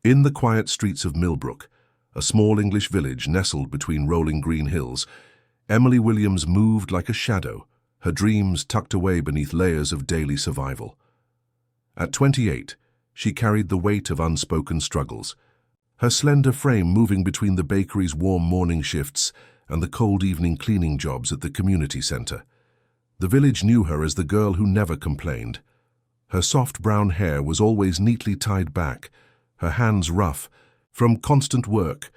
In the quiet streets of Millbrook, a small English village nestled between rolling green hills, Emily Williams moved like a shadow, her dreams tucked away beneath layers of daily survival. At 28, she carried the weight of unspoken struggles, her slender frame moving between the bakery's warm morning shifts and the cold evening cleaning jobs at the community center. The village knew her as the girl who never complained. Her soft brown hair was always neatly tied back, her hands rough from constant work,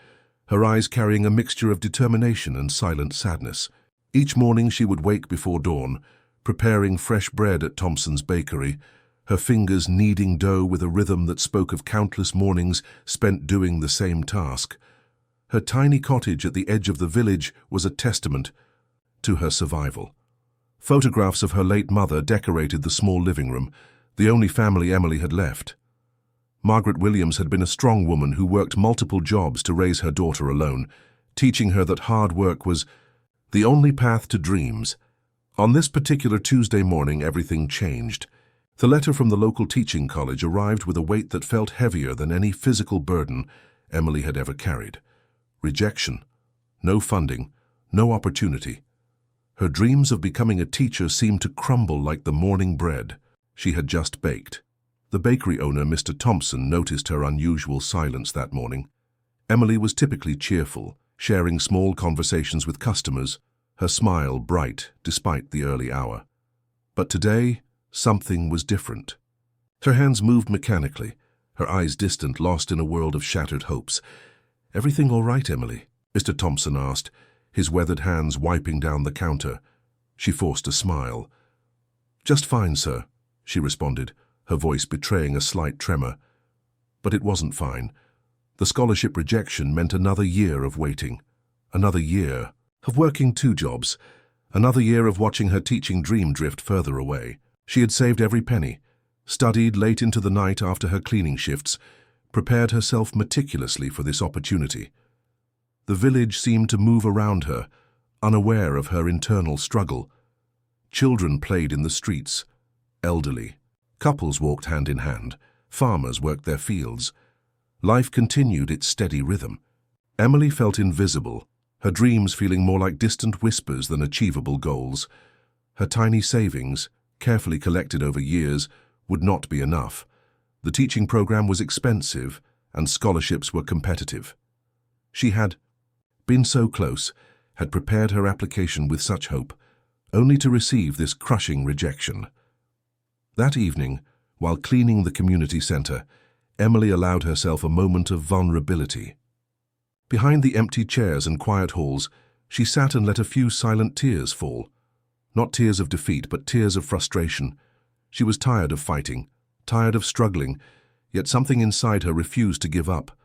her eyes carrying a mixture of determination and silent sadness. Each morning she would wake before dawn, preparing fresh bread at Thompson's bakery, her fingers kneading dough with a rhythm that spoke of countless mornings spent doing the same task. Her tiny cottage at the edge of the village was a testament to her survival. Photographs of her late mother decorated the small living room, the only family Emily had left. Margaret Williams had been a strong woman who worked multiple jobs to raise her daughter alone, teaching her that hard work was the only path to dreams. On this particular Tuesday morning, everything changed. The letter from the local teaching college arrived with a weight that felt heavier than any physical burden Emily had ever carried. Rejection. No funding. No opportunity. Her dreams of becoming a teacher seemed to crumble like the morning bread she had just baked. The bakery owner, Mr. Thompson, noticed her unusual silence that morning. Emily was typically cheerful, sharing small conversations with customers, her smile bright despite the early hour. But today, something was different. Her hands moved mechanically, her eyes distant, lost in a world of shattered hopes. "Everything all right, Emily?" Mr. Thompson asked, his weathered hands wiping down the counter. She forced a smile. "Just fine, sir," she responded, her voice betraying a slight tremor. But it wasn't fine. The scholarship rejection meant another year of waiting, another year of working 2 jobs, another year of watching her teaching dream drift further away. She had saved every penny, studied late into the night after her cleaning shifts, prepared herself meticulously for this opportunity. The village seemed to move around her, unaware of her internal struggle. Children played in the streets, elderly. Couples walked hand in hand. Farmers worked their fields. Life continued its steady rhythm. Emily felt invisible, her dreams feeling more like distant whispers than achievable goals. Her tiny savings, carefully collected over years, would not be enough. The teaching program was expensive, and scholarships were competitive. She had been so close, had prepared her application with such hope, only to receive this crushing rejection. That evening, while cleaning the community center, Emily allowed herself a moment of vulnerability. Behind the empty chairs and quiet halls, she sat and let a few silent tears fall. Not tears of defeat, but tears of frustration. She was tired of fighting, tired of struggling, yet something inside her refused to give up.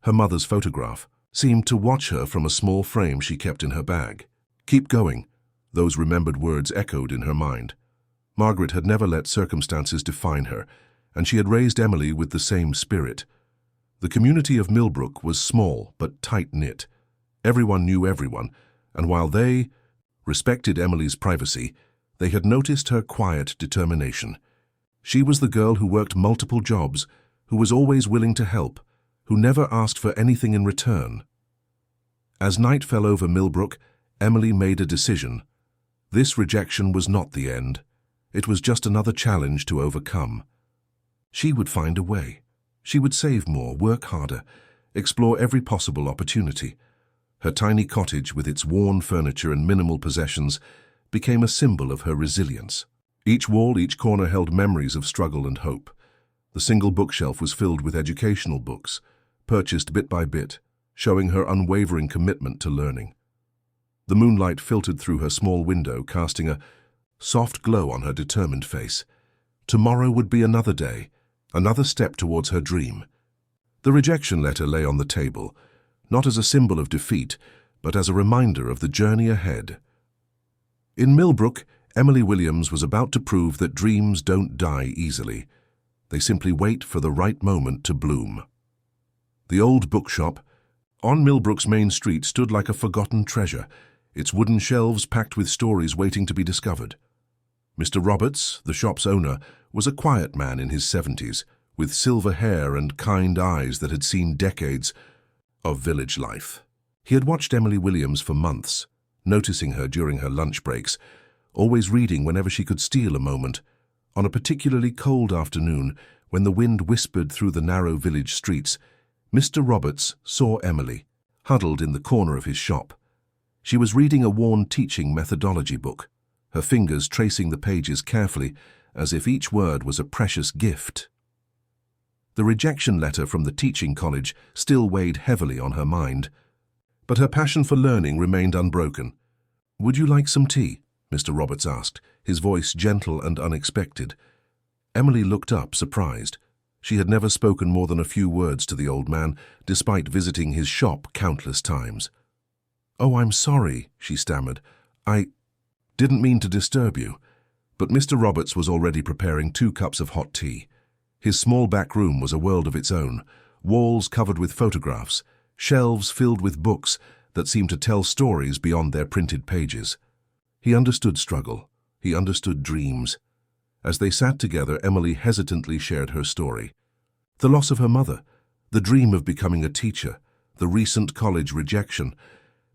Her mother's photograph seemed to watch her from a small frame she kept in her bag. "Keep going," those remembered words echoed in her mind. Margaret had never let circumstances define her, and she had raised Emily with the same spirit. The community of Millbrook was small but tight-knit. Everyone knew everyone, and while they respected Emily's privacy, they had noticed her quiet determination. She was the girl who worked multiple jobs, who was always willing to help, who never asked for anything in return. As night fell over Millbrook, Emily made a decision. This rejection was not the end. It was just another challenge to overcome. She would find a way. She would save more, work harder, explore every possible opportunity. Her tiny cottage, with its worn furniture and minimal possessions, became a symbol of her resilience. Each wall, each corner held memories of struggle and hope. The single bookshelf was filled with educational books, purchased bit by bit, showing her unwavering commitment to learning. The moonlight filtered through her small window, casting a soft glow on her determined face. Tomorrow would be another day, another step towards her dream. The rejection letter lay on the table, not as a symbol of defeat, but as a reminder of the journey ahead. In Millbrook, Emily Williams was about to prove that dreams don't die easily. They simply wait for the right moment to bloom. The old bookshop on Millbrook's main street stood like a forgotten treasure, its wooden shelves packed with stories waiting to be discovered. Mr. Roberts, the shop's owner, was a quiet man in his 70s, with silver hair and kind eyes that had seen decades of village life. He had watched Emily Williams for months, noticing her during her lunch breaks, always reading whenever she could steal a moment. On a particularly cold afternoon, when the wind whispered through the narrow village streets, Mr. Roberts saw Emily, huddled in the corner of his shop. She was reading a worn teaching methodology book, her fingers tracing the pages carefully, as if each word was a precious gift. The rejection letter from the teaching college still weighed heavily on her mind, but her passion for learning remained unbroken. "Would you like some tea?" Mr. Roberts asked, his voice gentle and unexpected. Emily looked up, surprised. She had never spoken more than a few words to the old man, despite visiting his shop countless times. "Oh, I'm sorry," she stammered. "I didn't mean to disturb you." But Mr. Roberts was already preparing 2 cups of hot tea. His small back room was a world of its own, walls covered with photographs, shelves filled with books that seemed to tell stories beyond their printed pages. He understood struggle. He understood dreams. As they sat together, Emily hesitantly shared her story. The loss of her mother, the dream of becoming a teacher, the recent college rejection.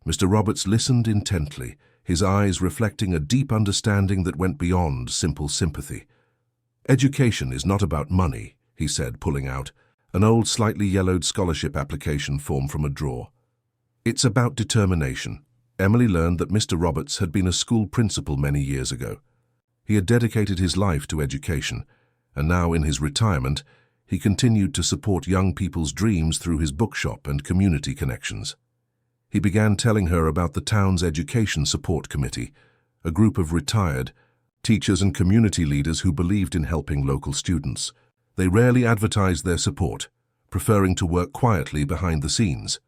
Mr. Roberts listened intently, his eyes reflecting a deep understanding that went beyond simple sympathy. "Education is not about money," he said, pulling out an old, slightly yellowed scholarship application form from a drawer. "It's about determination." Emily learned that Mr. Roberts had been a school principal many years ago. He had dedicated his life to education, and now in his retirement, he continued to support young people's dreams through his bookshop and community connections. He began telling her about the town's Education Support Committee, a group of retired teachers and community leaders who believed in helping local students. They rarely advertised their support, preferring to work quietly behind the scenes.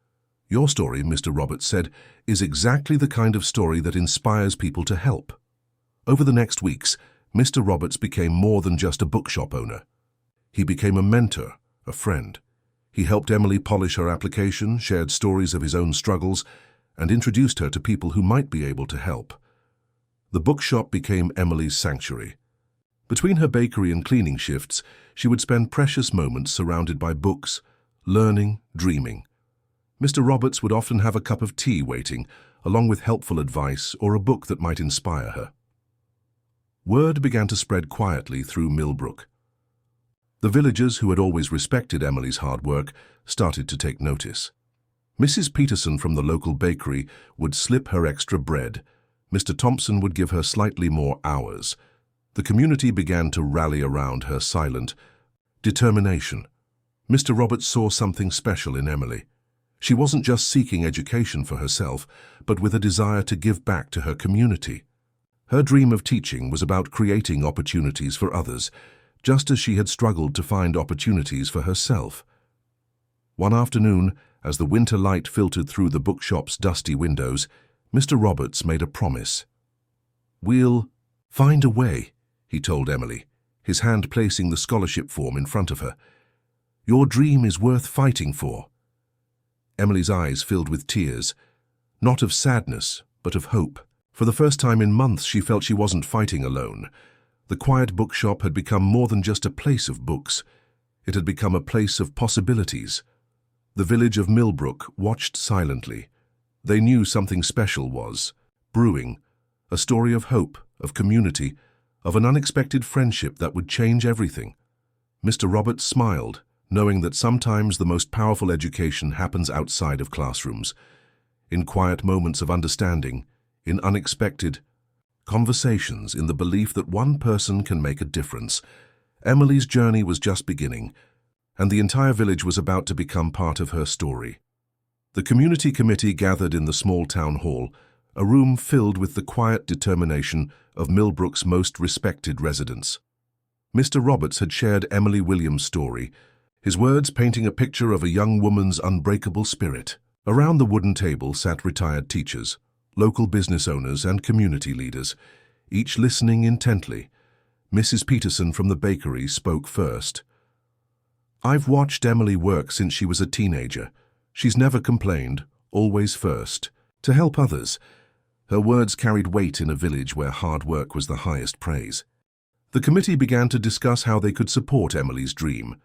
"Your story," Mr. Roberts said, "is exactly the kind of story that inspires people to help." Over the next weeks, Mr. Roberts became more than just a bookshop owner. He became a mentor, a friend. He helped Emily polish her application, shared stories of his own struggles, and introduced her to people who might be able to help. The bookshop became Emily's sanctuary. Between her bakery and cleaning shifts, she would spend precious moments surrounded by books, learning, dreaming. Mr. Roberts would often have a cup of tea waiting, along with helpful advice or a book that might inspire her. Word began to spread quietly through Millbrook. The villagers, who had always respected Emily's hard work, started to take notice. Mrs. Peterson from the local bakery would slip her extra bread. Mr. Thompson would give her slightly more hours. The community began to rally around her silent determination. Mr. Roberts saw something special in Emily. She wasn't just seeking education for herself, but with a desire to give back to her community. Her dream of teaching was about creating opportunities for others, just as she had struggled to find opportunities for herself. One afternoon, as the winter light filtered through the bookshop's dusty windows, Mr. Roberts made a promise. "We'll find a way," he told Emily, his hand placing the scholarship form in front of her. "Your dream is worth fighting for." Emily's eyes filled with tears, not of sadness, but of hope. For the first time in months, she felt she wasn't fighting alone. The quiet bookshop had become more than just a place of books. It had become a place of possibilities. The village of Millbrook watched silently. They knew something special was brewing, a story of hope, of community, of an unexpected friendship that would change everything. Mr. Roberts smiled, knowing that sometimes the most powerful education happens outside of classrooms, in quiet moments of understanding, in unexpected conversations, in the belief that one person can make a difference. Emily's journey was just beginning, and the entire village was about to become part of her story. The community committee gathered in the small town hall, a room filled with the quiet determination of Millbrook's most respected residents. Mr. Roberts had shared Emily Williams' story, his words painting a picture of a young woman's unbreakable spirit. Around the wooden table sat retired teachers, local business owners, and community leaders, each listening intently. Mrs. Peterson from the bakery spoke first. "I've watched Emily work since she was a teenager. She's never complained, always first, to help others." Her words carried weight in a village where hard work was the highest praise. The committee began to discuss how they could support Emily's dream.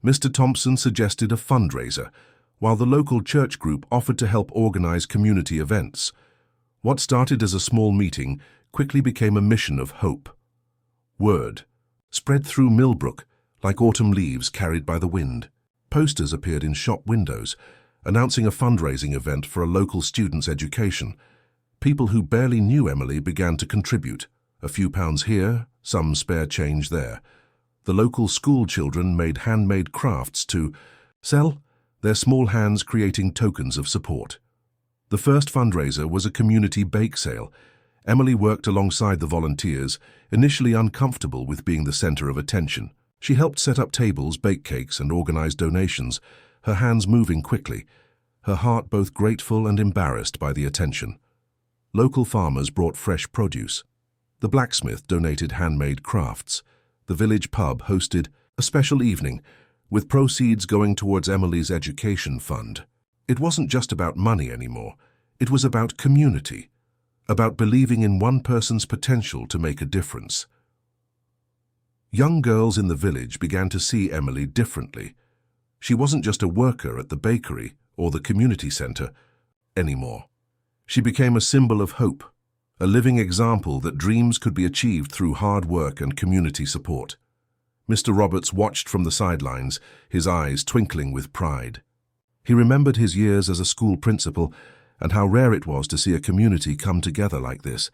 Mr. Thompson suggested a fundraiser, while the local church group offered to help organize community events. What started as a small meeting quickly became a mission of hope. Word spread through Millbrook like autumn leaves carried by the wind. Posters appeared in shop windows, announcing a fundraising event for a local student's education. People who barely knew Emily began to contribute, a few pounds here, some spare change there. The local school children made handmade crafts to sell, their small hands creating tokens of support. The first fundraiser was a community bake sale. Emily worked alongside the volunteers, initially uncomfortable with being the center of attention. She helped set up tables, bake cakes, and organize donations, her hands moving quickly, her heart both grateful and embarrassed by the attention. Local farmers brought fresh produce. The blacksmith donated handmade crafts. The village pub hosted a special evening, with proceeds going towards Emily's education fund. It wasn't just about money anymore. It was about community, about believing in one person's potential to make a difference. Young girls in the village began to see Emily differently. She wasn't just a worker at the bakery or the community center anymore. She became a symbol of hope, a living example that dreams could be achieved through hard work and community support. Mr. Roberts watched from the sidelines, his eyes twinkling with pride. He remembered his years as a school principal and how rare it was to see a community come together like this.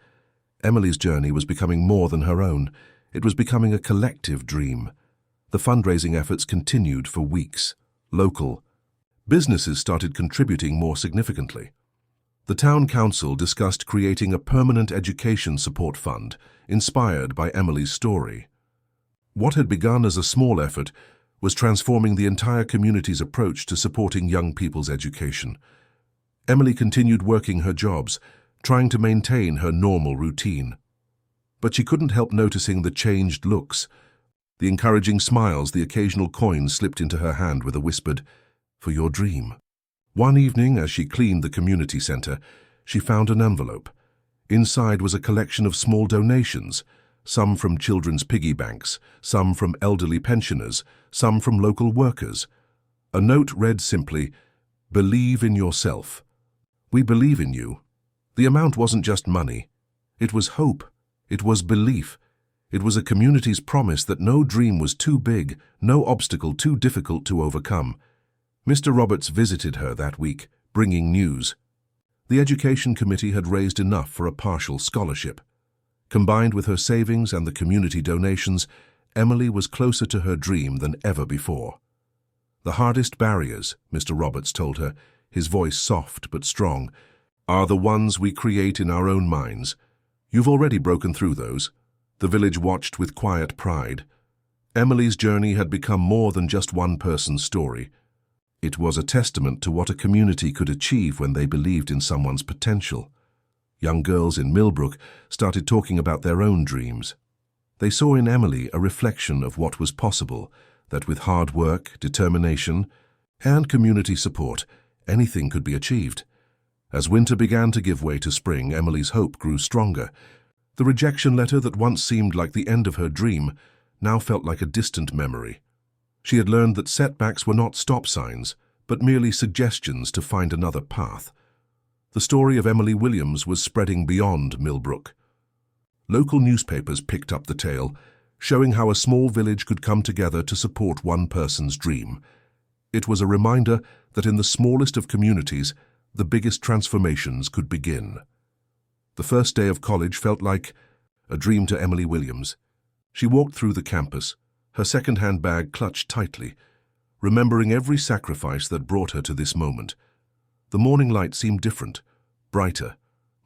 Emily's journey was becoming more than her own. It was becoming a collective dream. The fundraising efforts continued for weeks. Local businesses started contributing more significantly. The town council discussed creating a permanent education support fund inspired by Emily's story. What had begun as a small effort was transforming the entire community's approach to supporting young people's education. Emily continued working her jobs, trying to maintain her normal routine. But she couldn't help noticing the changed looks, the encouraging smiles, the occasional coins slipped into her hand with a whispered, "For your dream." One evening, as she cleaned the community center, she found an envelope. Inside was a collection of small donations, some from children's piggy banks, some from elderly pensioners, some from local workers. A note read simply, "Believe in yourself. We believe in you." The amount wasn't just money. It was hope. It was belief. It was a community's promise that no dream was too big, no obstacle too difficult to overcome. Mr. Roberts visited her that week, bringing news. The education committee had raised enough for a partial scholarship. Combined with her savings and the community donations, Emily was closer to her dream than ever before. "The hardest barriers," Mr. Roberts told her, his voice soft but strong, "are the ones we create in our own minds. You've already broken through those." The village watched with quiet pride. Emily's journey had become more than just one person's story. It was a testament to what a community could achieve when they believed in someone's potential. Young girls in Millbrook started talking about their own dreams. They saw in Emily a reflection of what was possible, that with hard work, determination, and community support, anything could be achieved. As winter began to give way to spring, Emily's hope grew stronger. The rejection letter that once seemed like the end of her dream now felt like a distant memory. She had learned that setbacks were not stop signs, but merely suggestions to find another path. The story of Emily Williams was spreading beyond Millbrook. Local newspapers picked up the tale, showing how a small village could come together to support one person's dream. It was a reminder that in the smallest of communities, the biggest transformations could begin. The first day of college felt like a dream to Emily Williams. She walked through the campus, her second-hand bag clutched tightly, remembering every sacrifice that brought her to this moment. The morning light seemed different, brighter,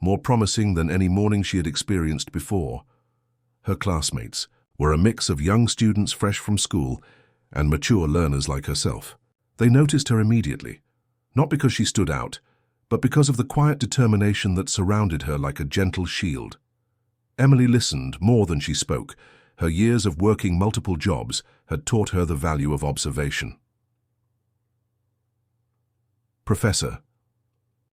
more promising than any morning she had experienced before. Her classmates were a mix of young students fresh from school and mature learners like herself. They noticed her immediately, not because she stood out, but because of the quiet determination that surrounded her like a gentle shield. Emily listened more than she spoke. Her years of working multiple jobs had taught her the value of observation. Professor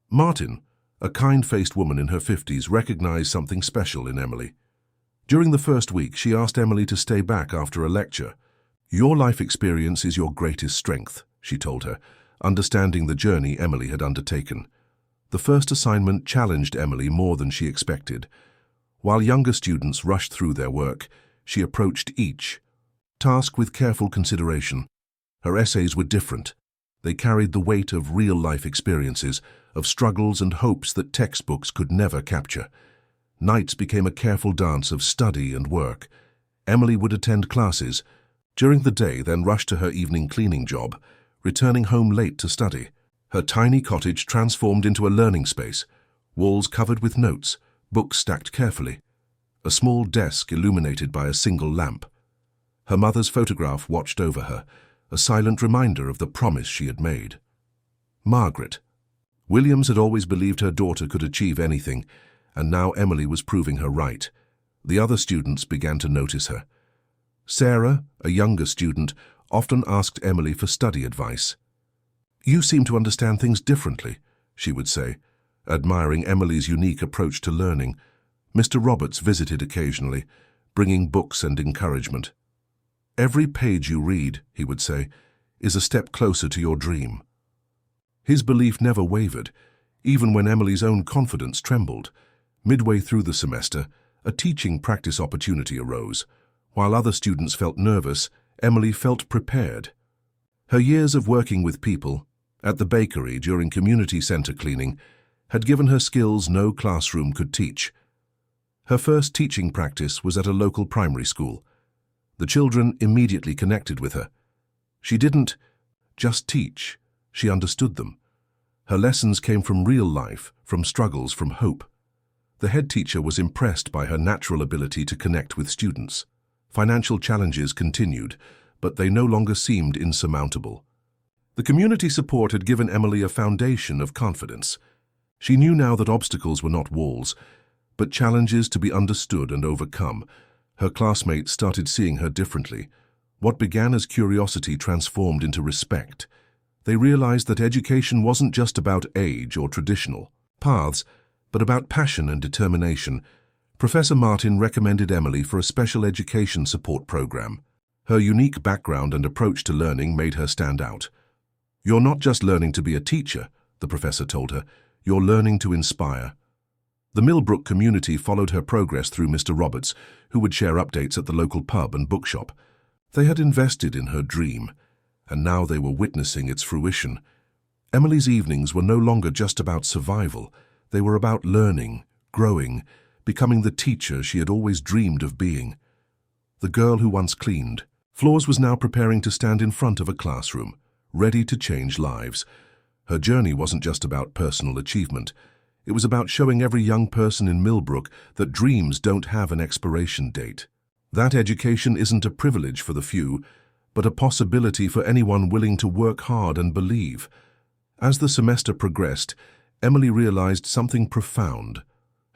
Martin, a kind-faced woman in her 50s, recognized something special in Emily. During the first week, she asked Emily to stay back after a lecture. Your life experience is your greatest strength, she told her, understanding the journey Emily had undertaken. The first assignment challenged Emily more than she expected. While younger students rushed through their work, she approached each task with careful consideration. Her essays were different. They carried the weight of real-life experiences, of struggles and hopes that textbooks could never capture. Nights became a careful dance of study and work. Emily would attend classes during the day, then rush to her evening cleaning job, returning home late to study. Her tiny cottage transformed into a learning space, walls covered with notes, books stacked carefully, a small desk illuminated by a single lamp. Her mother's photograph watched over her, a silent reminder of the promise she had made. Margaret. Williams had always believed her daughter could achieve anything, and now Emily was proving her right. The other students began to notice her. Sarah, a younger student, often asked Emily for study advice. "You seem to understand things differently," she would say, admiring Emily's unique approach to learning. Mr. Roberts visited occasionally, bringing books and encouragement. "Every page you read," he would say, "is a step closer to your dream." His belief never wavered, even when Emily's own confidence trembled. Midway through the semester, a teaching practice opportunity arose. While other students felt nervous, Emily felt prepared. Her years of working with people, at the bakery during community center cleaning, had given her skills no classroom could teach. Her first teaching practice was at a local primary school. The children immediately connected with her. She didn't just teach, she understood them. Her lessons came from real life, from struggles, from hope. The head teacher was impressed by her natural ability to connect with students. Financial challenges continued, but they no longer seemed insurmountable. The community support had given Emily a foundation of confidence. She knew now that obstacles were not walls, but challenges to be understood and overcome. Her classmates started seeing her differently. What began as curiosity transformed into respect. They realized that education wasn't just about age or traditional paths, but about passion and determination. Professor Martin recommended Emily for a special education support program. Her unique background and approach to learning made her stand out. "You're not just learning to be a teacher," the professor told her. "You're learning to inspire." The Millbrook community followed her progress through Mr. Roberts, who would share updates at the local pub and bookshop. They had invested in her dream, and now they were witnessing its fruition. Emily's evenings were no longer just about survival. They were about learning, growing, becoming the teacher she had always dreamed of being. The girl who once cleaned floors was now preparing to stand in front of a classroom, ready to change lives. Her journey wasn't just about personal achievement. It was about showing every young person in Millbrook that dreams don't have an expiration date. That education isn't a privilege for the few, but a possibility for anyone willing to work hard and believe. As the semester progressed, Emily realized something profound.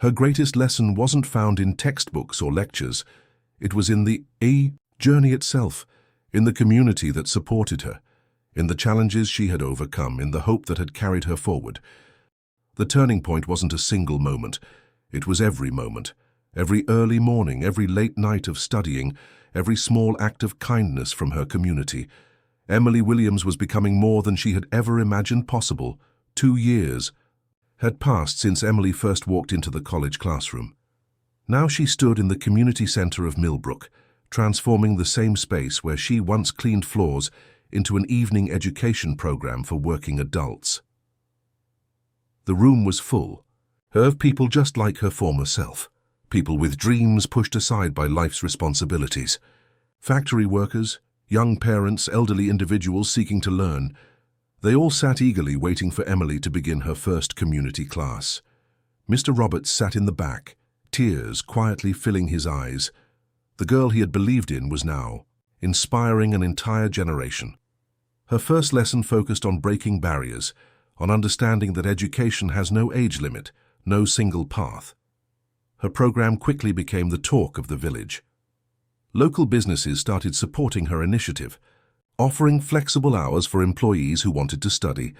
Her greatest lesson wasn't found in textbooks or lectures. It was in the journey itself, in the community that supported her, in the challenges she had overcome, in the hope that had carried her forward. The turning point wasn't a single moment. It was every moment, every early morning, every late night of studying, every small act of kindness from her community. Emily Williams was becoming more than she had ever imagined possible. 2 years had passed since Emily first walked into the college classroom. Now she stood in the community center of Millbrook, transforming the same space where she once cleaned floors into an evening education program for working adults. The room was full, of people just like her former self, people with dreams pushed aside by life's responsibilities, factory workers, young parents, elderly individuals seeking to learn. They all sat eagerly waiting for Emily to begin her first community class. Mr. Roberts sat in the back, tears quietly filling his eyes. The girl he had believed in was now inspiring an entire generation. Her first lesson focused on breaking barriers, on understanding that education has no age limit, no single path. Her program quickly became the talk of the village. Local businesses started supporting her initiative, offering flexible hours for employees who wanted to study.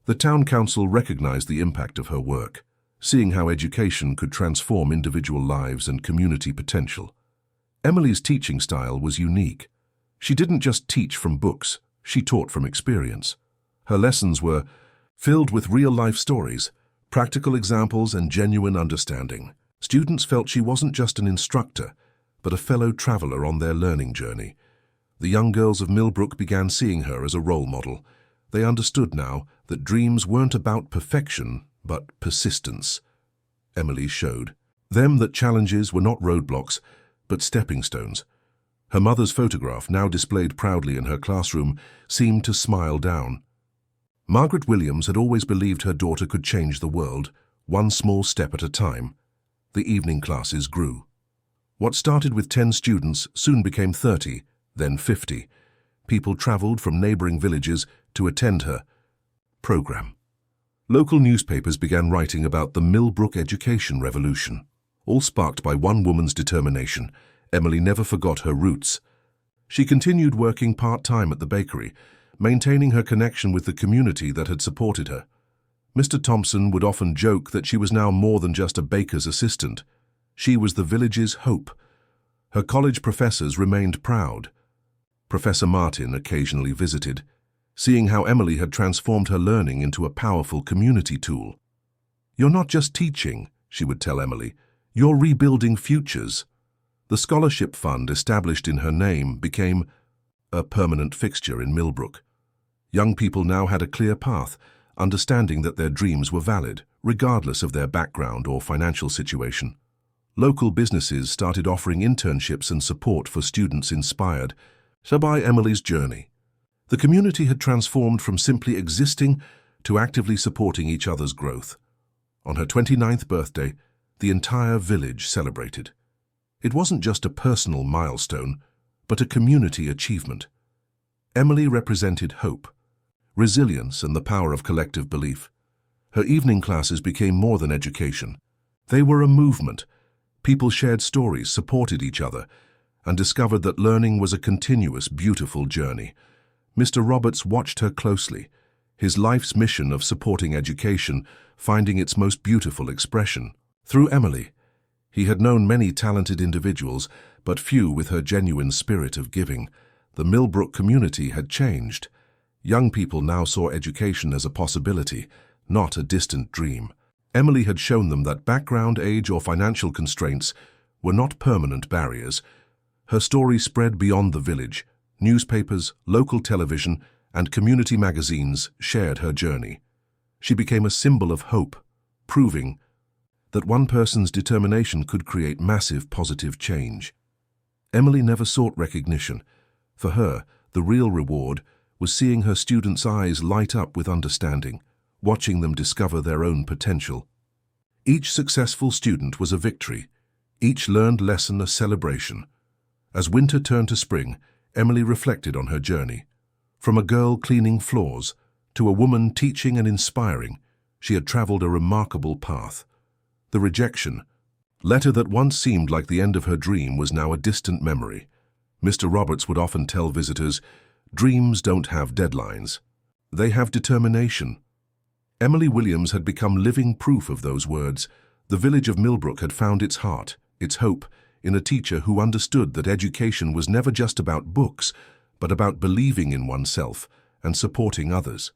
The town council recognized the impact of her work, seeing how education could transform individual lives and community potential. Emily's teaching style was unique. She didn't just teach from books, she taught from experience. Her lessons were filled with real-life stories, practical examples, and genuine understanding. Students felt she wasn't just an instructor, but a fellow traveler on their learning journey. The young girls of Millbrook began seeing her as a role model. They understood now that dreams weren't about perfection, but persistence. Emily showed them that challenges were not roadblocks, but stepping stones. Her mother's photograph, now displayed proudly in her classroom, seemed to smile down. Margaret Williams had always believed her daughter could change the world, one small step at a time. The evening classes grew. What started with 10 students soon became 30, then 50. People traveled from neighboring villages to attend her program. Local newspapers began writing about the Millbrook education revolution. All sparked by one woman's determination, Emily never forgot her roots. She continued working part-time at the bakery, maintaining her connection with the community that had supported her. Mr. Thompson would often joke that she was now more than just a baker's assistant. She was the village's hope. Her college professors remained proud. Professor Martin occasionally visited, seeing how Emily had transformed her learning into a powerful community tool. "You're not just teaching," she would tell Emily, "you're rebuilding futures." The scholarship fund established in her name became a permanent fixture in Millbrook. Young people now had a clear path, understanding that their dreams were valid, regardless of their background or financial situation. Local businesses started offering internships and support for students inspired by Emily's journey. The community had transformed from simply existing to actively supporting each other's growth. On her 29th birthday, the entire village celebrated. It wasn't just a personal milestone, but a community achievement. Emily represented hope, resilience, and the power of collective belief. Her evening classes became more than education. They were a movement. People shared stories, supported each other, and discovered that learning was a continuous, beautiful journey. Mr. Roberts watched her closely, his life's mission of supporting education finding its most beautiful expression. Through Emily, he had known many talented individuals, but few with her genuine spirit of giving. The Millbrook community had changed. Young people now saw education as a possibility, not a distant dream. Emily had shown them that background, age, or financial constraints were not permanent barriers. Her story spread beyond the village. Newspapers, local television, and community magazines shared her journey. She became a symbol of hope, proving that one person's determination could create massive positive change. Emily never sought recognition. For her, the real reward was seeing her students' eyes light up with understanding, watching them discover their own potential. Each successful student was a victory, each learned lesson a celebration. As winter turned to spring, Emily reflected on her journey. From a girl cleaning floors to a woman teaching and inspiring, she had traveled a remarkable path. The rejection letter that once seemed like the end of her dream was now a distant memory. Mr. Roberts would often tell visitors, "Dreams don't have deadlines. They have determination." Emily Williams had become living proof of those words. The village of Millbrook had found its heart, its hope, in a teacher who understood that education was never just about books, but about believing in oneself and supporting others.